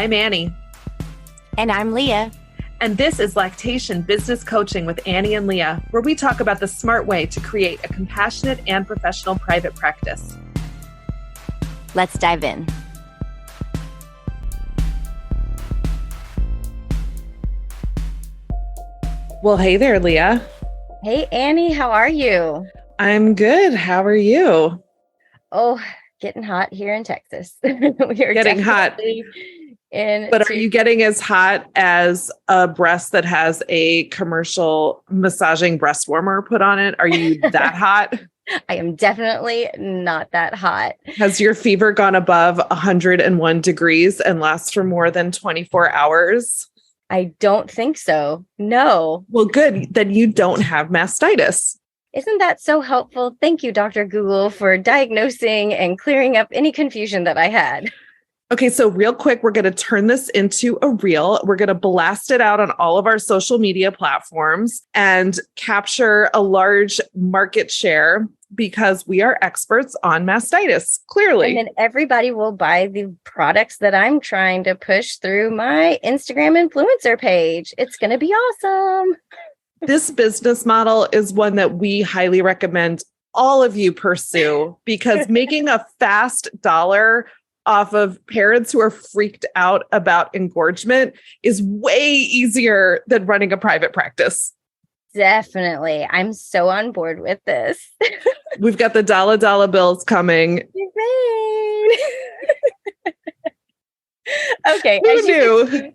I'm Annie. And I'm Leah. And this is Lactation Business Coaching with Annie and Leah, where we talk about the smart way to create a compassionate and professional private practice. Let's dive in. Well, hey there, Leah. Hey, Annie, how are you? I'm good. How are you? Oh, getting hot here in Texas. We are getting hot. But are you getting as hot as a breast that has a commercial massaging breast warmer put on it? Are you that hot? I am definitely not that hot. Has your fever gone above 101 degrees and lasts for more than 24 hours? I don't think so. No. Well, good. Then you don't have mastitis. Isn't that so helpful? Thank you, Dr. Google, for diagnosing and clearing up any confusion that I had. Okay, so real quick, we're going to turn this into a reel. We're going to blast it out on all of our social media platforms and capture a large market share because we are experts on mastitis, clearly. And then everybody will buy the products that I'm trying to push through my Instagram influencer page. It's going to be awesome. This business model is one that we highly recommend all of you pursue because making a fast dollar off of parents who are freaked out about engorgement is way easier than running a private practice. Definitely. I'm so on board with this. We've got the dollar bills coming. Okay. Who knew?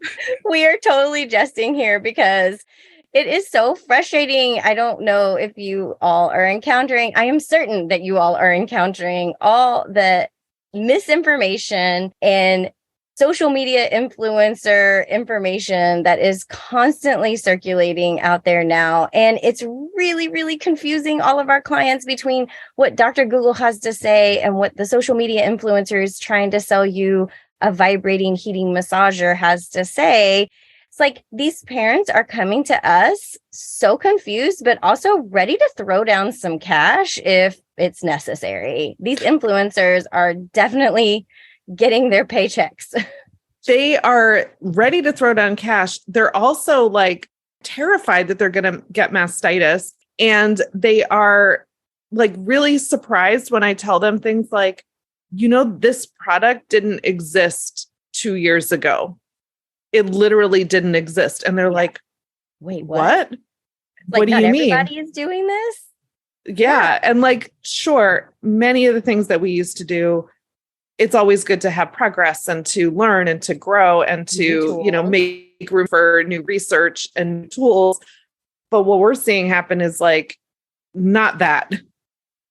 We are totally jesting here because it is so frustrating. I don't know if you all are encountering, I am certain that you all are encountering all the misinformation and social media influencer information that is constantly circulating out there now. And it's really, really confusing all of our clients between what Dr. Google has to say and what the social media influencer is trying to sell you a vibrating heating massager has to say. It's like these parents are coming to us so confused, but also ready to throw down some cash if it's necessary. These influencers are definitely getting their paychecks. They are ready to throw down cash. They're also like terrified that they're going to get mastitis. And they are like really surprised when I tell them things like, you know, this product didn't exist 2 years ago. It literally didn't exist. And they're like, wait, what? Like, what do you mean? Everybody is doing this? Yeah. And like, sure, many of the things that we used to do, it's always good to have progress and to learn and to grow and to, you know, make room for new research and tools. But what we're seeing happen is like, not that.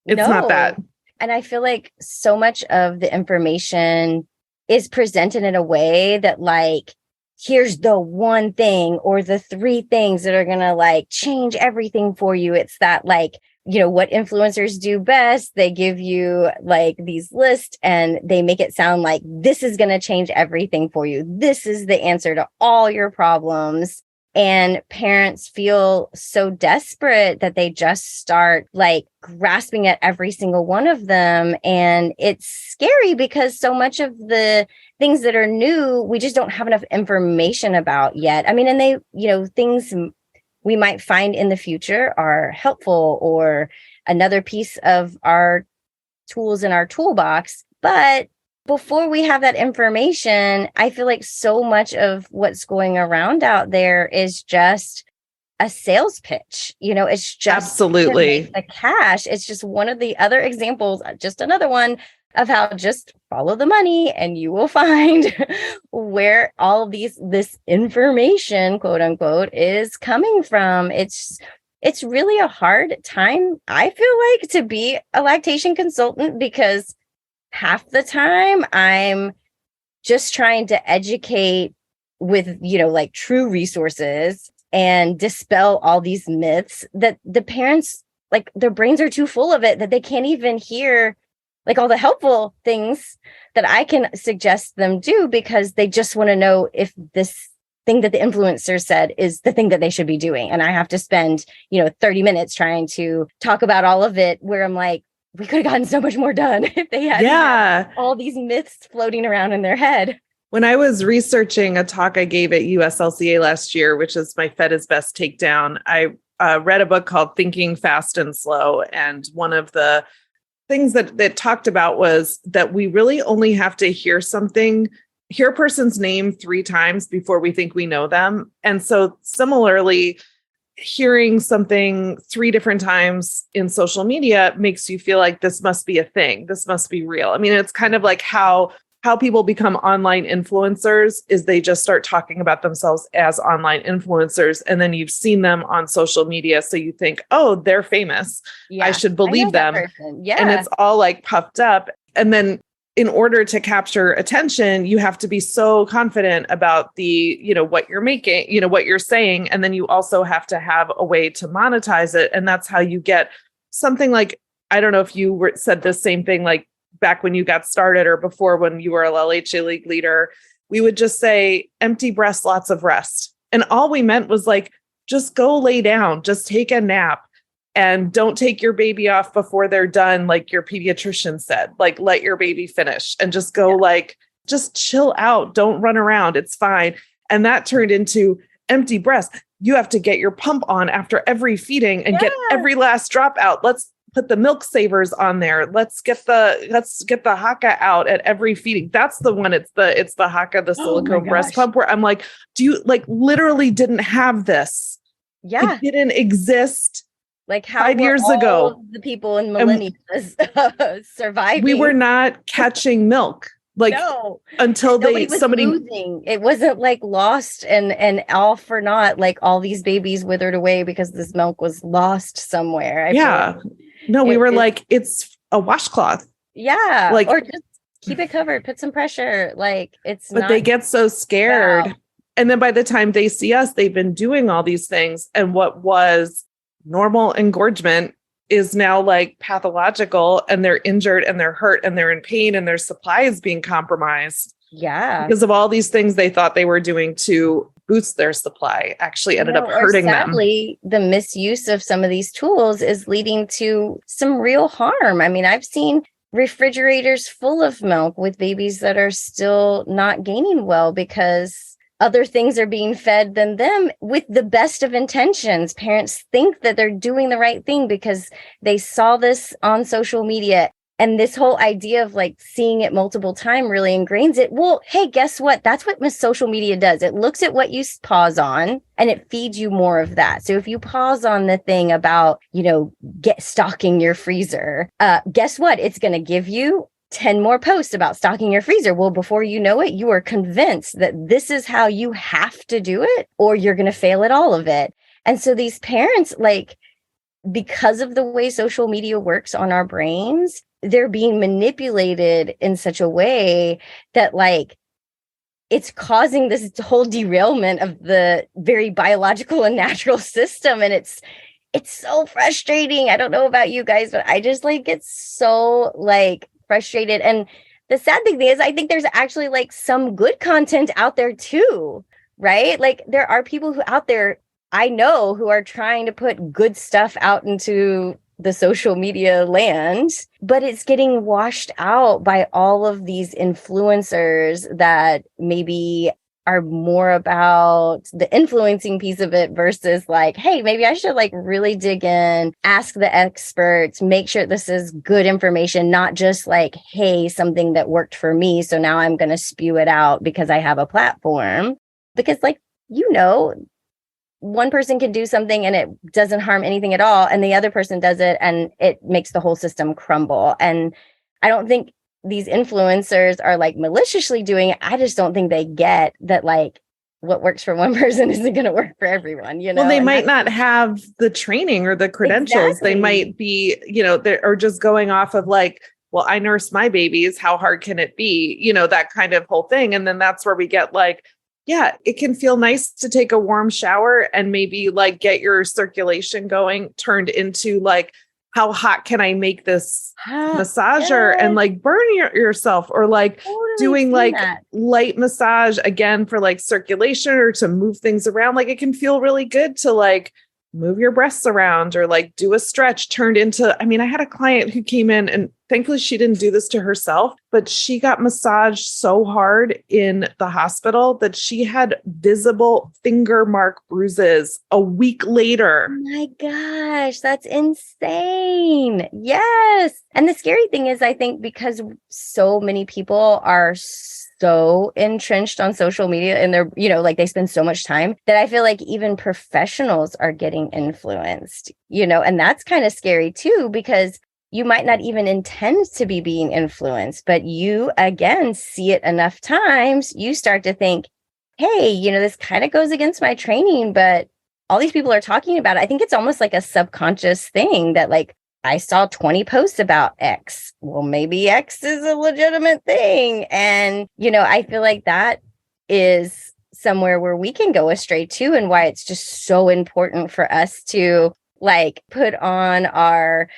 It's not that. And I feel like so much of the information is presented in a way that like, here's the one thing or the three things that are going to like change everything for you. It's that like, you know, what influencers do best. They give you like these lists and they make it sound like this is going to change everything for you. This is the answer to all your problems. And parents feel so desperate that they just start like grasping at every single one of them. And it's scary because so much of the things that are new, we just don't have enough information about yet. I mean, and they, you know, things we might find in the future are helpful or another piece of our tools in our toolbox. But before we have that information, I feel like so much of what's going around out there is just a sales pitch. You know, it's just absolutely the cash. It's just one of the other examples, just another one of how just follow the money and you will find where all of this information, quote unquote, is coming from. It's really a hard time, I feel like, to be a lactation consultant because half the time I'm just trying to educate with, you know, like true resources and dispel all these myths that the parents, like their brains are too full of it that they can't even hear like all the helpful things that I can suggest them do because they just want to know if this thing that the influencer said is the thing that they should be doing. And I have to spend, 30 minutes trying to talk about all of it where I'm like, we could have gotten so much more done if they had all these myths floating around in their head. When I was researching a talk I gave at USLCA last year, which is my Fed is Best takedown, I read a book called Thinking Fast and Slow. And one of the things that talked about was that we really only have to hear a person's name 3 times before we think we know them. And so similarly, hearing something 3 different times in social media makes you feel like this must be a thing. This must be real. I mean, it's kind of like how people become online influencers is they just start talking about themselves as online influencers. And then you've seen them on social media. So you think, oh, they're famous. Yeah, I should believe them. Yeah. And it's all like puffed up. And then in order to capture attention, you have to be so confident about the, what you're making, what you're saying. And then you also have to have a way to monetize it. And that's how you get something like, I don't know if you said the same thing, like back when you got started or before when you were a LHA league leader, we would just say empty breast, lots of rest. And all we meant was like, just go lay down, just take a nap. And don't take your baby off before they're done, like your pediatrician said. Like, let your baby finish and just go just chill out. Don't run around. It's fine. And that turned into empty breast. You have to get your pump on after every feeding and get every last drop out. Let's put the milk savers on there. Let's get the Haka out at every feeding. That's the one. It's the Haka, the silicone breast pump, where I'm like, do you literally didn't have this? Yeah. It didn't exist. Like how 5 years ago, the people in millennia surviving. We were not catching milk until somebody losing. It wasn't like lost and all for naught. Like all these babies withered away because this milk was lost somewhere. We were like, it's a washcloth. Yeah, or just keep it covered. Put some pressure. Like but they get so scared, and then by the time they see us, they've been doing all these things, and what was normal engorgement is now like pathological, and they're injured and they're hurt and they're in pain and their supply is being compromised. Yeah. Because of all these things they thought they were doing to boost their supply actually ended up hurting them. Sadly, the misuse of some of these tools is leading to some real harm. I mean, I've seen refrigerators full of milk with babies that are still not gaining well because other things are being fed than them with the best of intentions. Parents think that they're doing the right thing because they saw this on social media. And this whole idea of like seeing it multiple times really ingrains it. Well, hey, guess what? That's what social media does. It looks at what you pause on and it feeds you more of that. So if you pause on the thing about, stocking your freezer, guess what? It's going to give you 10 more posts about stocking your freezer. Well, before you know it, you are convinced that this is how you have to do it, or you're going to fail at all of it. And so these parents, because of the way social media works on our brains, they're being manipulated in such a way that it's causing this whole derailment of the very biological and natural system. And it's so frustrating. I don't know about you guys, but I just get so frustrated. And the sad thing is, I think there's actually some good content out there too, right? There are people who out there I know who are trying to put good stuff out into the social media land, but it's getting washed out by all of these influencers that maybe are more about the influencing piece of it versus hey, maybe I should really dig in, ask the experts, make sure this is good information, not just hey, something that worked for me, so now I'm going to spew it out because I have a platform. Because one person can do something and it doesn't harm anything at all, and the other person does it and it makes the whole system crumble. And I don't think these influencers are maliciously doing it. I just don't think they get that what works for one person isn't going to work for everyone, Well, they might not have the training or the credentials. Exactly. They might be, or just going off of well, I nurse my babies. How hard can it be? That kind of whole thing. And then that's where we get it can feel nice to take a warm shower and maybe get your circulation going, turned into how hot can I make this massager and burn yourself, or doing light massage again for circulation or to move things around. It can feel really good to move your breasts around or do a stretch turned into, I had a client who came in and thankfully she didn't do this to herself, but she got massaged so hard in the hospital that she had visible finger mark bruises a week later. Oh my gosh, that's insane. Yes. And the scary thing is, I think because so many people are so entrenched on social media and they're, like they spend so much time that I feel like even professionals are getting influenced, and that's kind of scary too, because you might not even intend to be being influenced, but you, again, see it enough times, you start to think, hey, this kind of goes against my training, but all these people are talking about it. I think it's almost like a subconscious thing that like, I saw 20 posts about X. Well, maybe X is a legitimate thing. And, I feel like that is somewhere where we can go astray too, and why it's just so important for us to like put on our,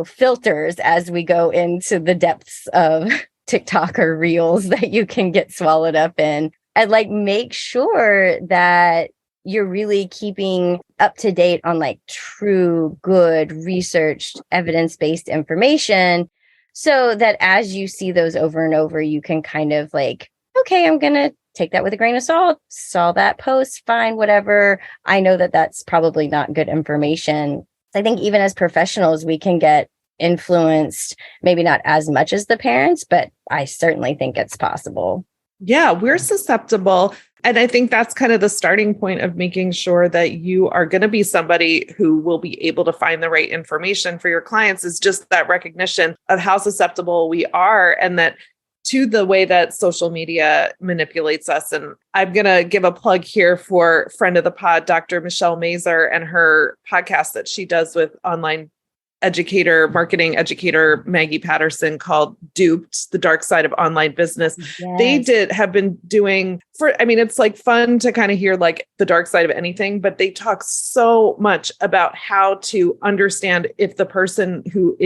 filters as we go into the depths of TikTok or Reels that you can get swallowed up in, and like make sure that you're really keeping up to date on like true, good, researched, evidence-based information, so that as you see those over and over, you can kind of like, okay, I'm going to take that with a grain of salt. Saw that post, fine, whatever. I know that that's probably not good information. I think even as professionals, we can get influenced, maybe not as much as the parents, but I certainly think it's possible. Yeah, we're susceptible. And I think that's kind of the starting point of making sure that you are going to be somebody who will be able to find the right information for your clients, is just that recognition of how susceptible we are, and that to the way that social media manipulates us. And I'm going to give a plug here for friend of the pod, Dr. Michelle Mazur, and her podcast that she does with online marketing educator Maggie Patterson, called Duped: The Dark Side of Online Business. Yes. They have been doing it's like fun to kind of hear like the dark side of anything, but they talk so much about how to understand if the person who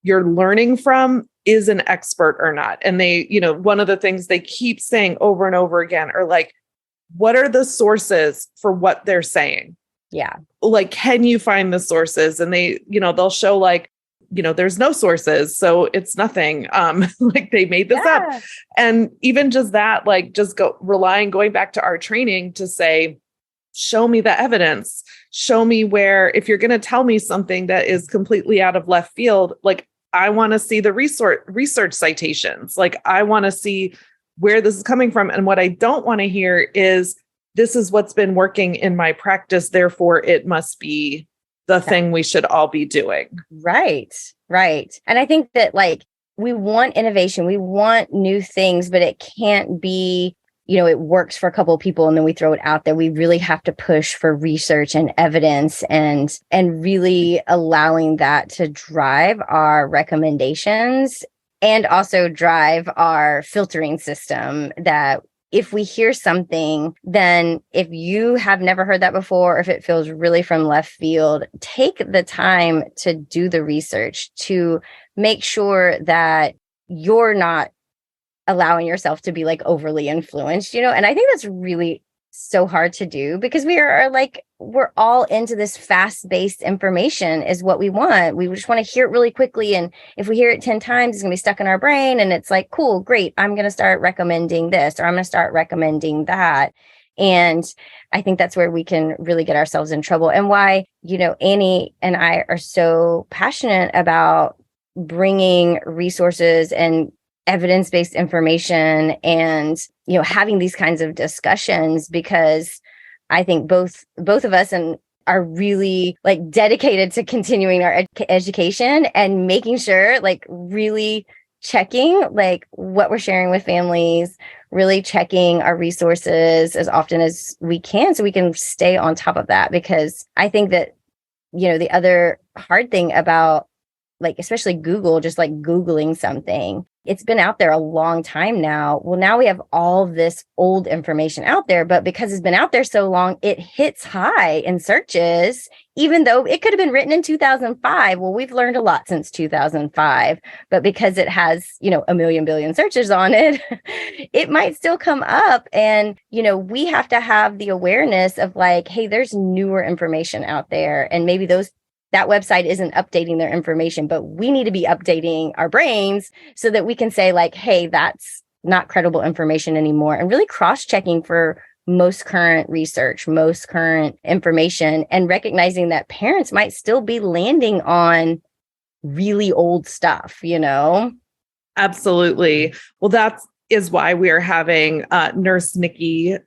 you're learning from is an expert or not. And they, one of the things they keep saying over and over again are like, what are the sources for what they're saying? Yeah. Like, can you find the sources? And they, they'll show like, there's no sources, so it's nothing. Like they made this up. And even just that, like just going back to our training to say, show me the evidence, show me where, if you're going to tell me something that is completely out of left field, like I want to see the research citations. Like I want to see where this is coming from. And what I don't want to hear is, this is what's been working in my practice, therefore it must be the thing we should all be doing. Right. And I think that like we want innovation, we want new things, but it can't be, it works for a couple of people and then we throw it out there. We really have to push for research and evidence and really allowing that to drive our recommendations and also drive our filtering system, that if we hear something, then if you have never heard that before, or if it feels really from left field, take the time to do the research to make sure that you're not allowing yourself to be like overly influenced, and I think that's really so hard to do, because we're all into this fast-paced information is what we want. We just want to hear it really quickly. And if we hear it 10 times, it's going to be stuck in our brain. And it's like, cool, great. I'm going to start recommending this, or I'm going to start recommending that. And I think that's where we can really get ourselves in trouble, and why, Annie and I are so passionate about bringing resources and evidence-based information and, having these kinds of discussions, because I think both of us are really like dedicated to continuing our education and making sure, like really checking like what we're sharing with families, really checking our resources as often as we can, so we can stay on top of that. Because I think that, the other hard thing about like, especially Google, just like Googling something, it's been out there a long time now. Well, now we have all this old information out there, but because it's been out there so long, it hits high in searches, even though it could have been written in 2005. Well, we've learned a lot since 2005, but because it has, a million billion searches on it, it might still come up. And, we have to have the awareness of like, hey, there's newer information out there. And maybe those that website isn't updating their information, but we need to be updating our brains so that we can say like, hey, that's not credible information anymore, and really cross-checking for most current research, most current information, and recognizing that parents might still be landing on really old stuff, Absolutely. Well, that is why we are having Nurse Nikki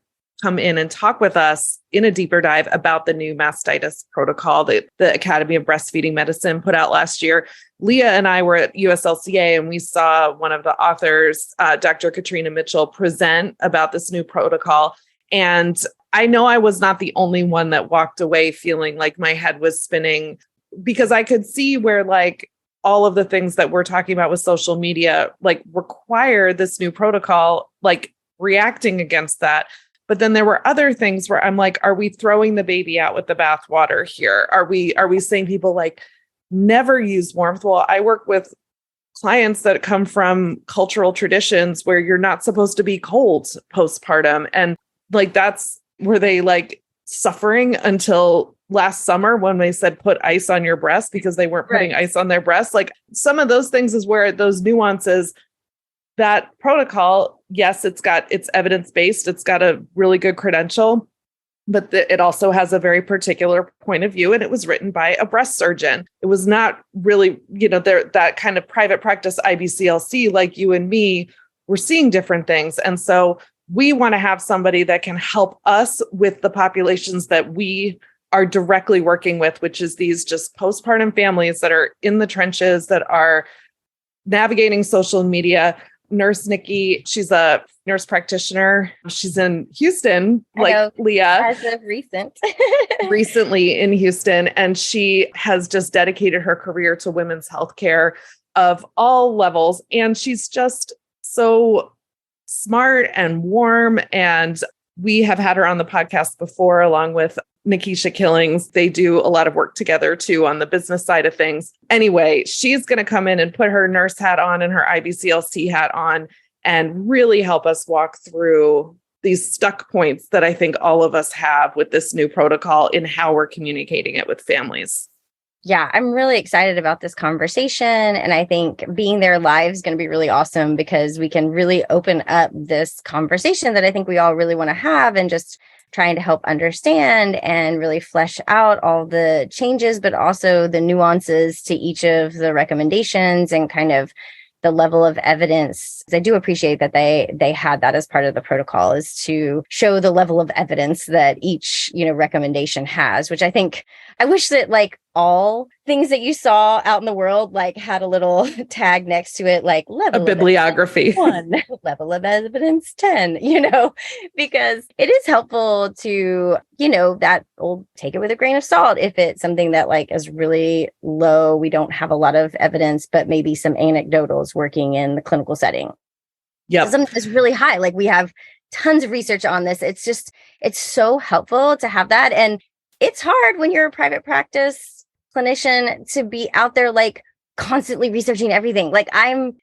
come in and talk with us in a deeper dive about the new mastitis protocol that the Academy of Breastfeeding Medicine put out last year. Leah and I were at USLCA and we saw one of the authors, Dr. Katrina Mitchell, present about this new protocol. And I know I was not the only one that walked away feeling like my head was spinning, because I could see where like all of the things that we're talking about with social media, like require this new protocol, like reacting against that. But then there were other things where I'm like, are we throwing the baby out with the bathwater here? Are we saying people like never use warmth? Well, I work with clients that come from cultural traditions where you're not supposed to be cold postpartum. And like, that's were they like suffering until last summer when they said put ice on your breast because they weren't putting ice on their breast. Like some of those things is where those nuances, that protocol, yes, it's evidence-based. It's got a really good credential, but it also has a very particular point of view. And it was written by a breast surgeon. It was not really, that kind of private practice IBCLC like you and me were seeing different things. And so we want to have somebody that can help us with the populations that we are directly working with, which is these just postpartum families that are in the trenches, that are navigating social media. Nurse Nikki, she's a nurse practitioner. She's in Houston, like Leah. As of recently in Houston. And she has just dedicated her career to women's healthcare of all levels. And she's just so smart and warm. And we have had her on the podcast before, along with Nikisha Killings. They do a lot of work together too on the business side of things. Anyway, she's going to come in and put her nurse hat on and her IBCLC hat on and really help us walk through these stuck points that I think all of us have with this new protocol in how we're communicating it with families. Yeah, I'm really excited about this conversation. And I think being there live is going to be really awesome because we can really open up this conversation that I think we all really want to have, and just trying to help understand and really flesh out all the changes, but also the nuances to each of the recommendations and kind of the level of evidence. I do appreciate that they had that as part of the protocol, is to show the level of evidence that each, recommendation has, which I wish that like all things that you saw out in the world, like had a little tag next to it, like level a bibliography, 1, level of evidence 10, because it is helpful to, that old take it with a grain of salt. If it's something that like is really low, we don't have a lot of evidence, but maybe some anecdotals working in the clinical setting. Yeah. Something that's really high. Like we have tons of research on this. It's so helpful to have that. And it's hard when you're a private practice clinician to be out there like constantly researching everything. Like I'm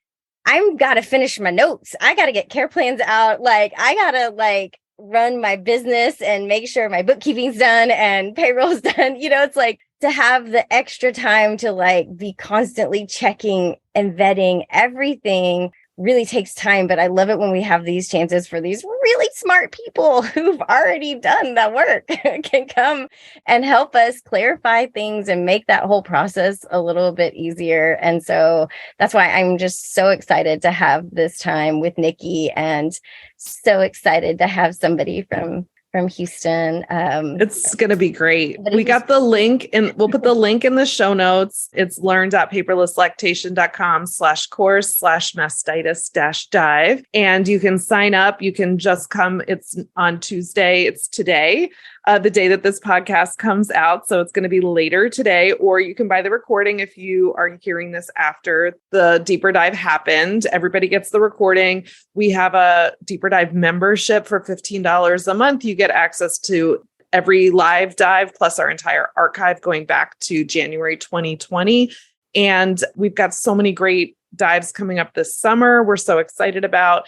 got to finish my notes. I got to get care plans out. Like I got to like run my business and make sure my bookkeeping's done and payroll's done. It's like to have the extra time to like be constantly checking and vetting everything really takes time. But I love it when we have these chances for these really smart people who've already done that work can come and help us clarify things and make that whole process a little bit easier. And so that's why I'm just so excited to have this time with Nikki, and so excited to have somebody from Houston. It's going to be great. We got the link, and we'll put the link in the show notes. It's learn.paperlesslactation.com/course/mastitis-dive. And you can sign up. You can just come. It's on Tuesday. It's today, the day that this podcast comes out. So it's going to be later today, or you can buy the recording if you are hearing this after the deeper dive happened. Everybody gets the recording. We have a deeper dive membership for $15 a month. You get access to every live dive plus our entire archive going back to January 2020. And we've got so many great dives coming up this summer. We're so excited about.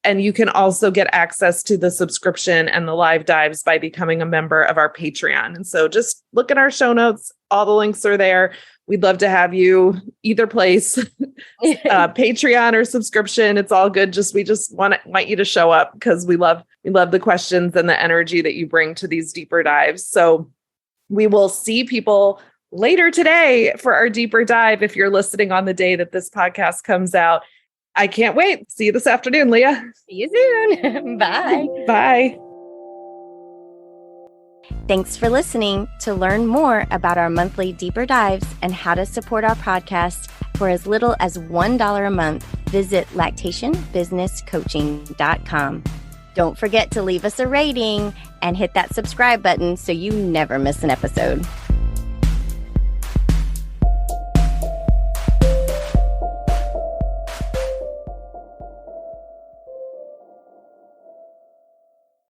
And you can also get access to the subscription and the live dives by becoming a member of our Patreon. And so just look at our show notes. All the links are there. We'd love to have you either place, Patreon or subscription. It's all good. We just want you to show up because we love the questions and the energy that you bring to these deeper dives. So we will see people later today for our deeper dive. If you're listening on the day that this podcast comes out, I can't wait. See you this afternoon, Leah. See you soon. Bye. Bye. Thanks for listening. To learn more about our monthly deeper dives and how to support our podcast for as little as $1 a month, visit lactationbusinesscoaching.com. Don't forget to leave us a rating and hit that subscribe button so you never miss an episode.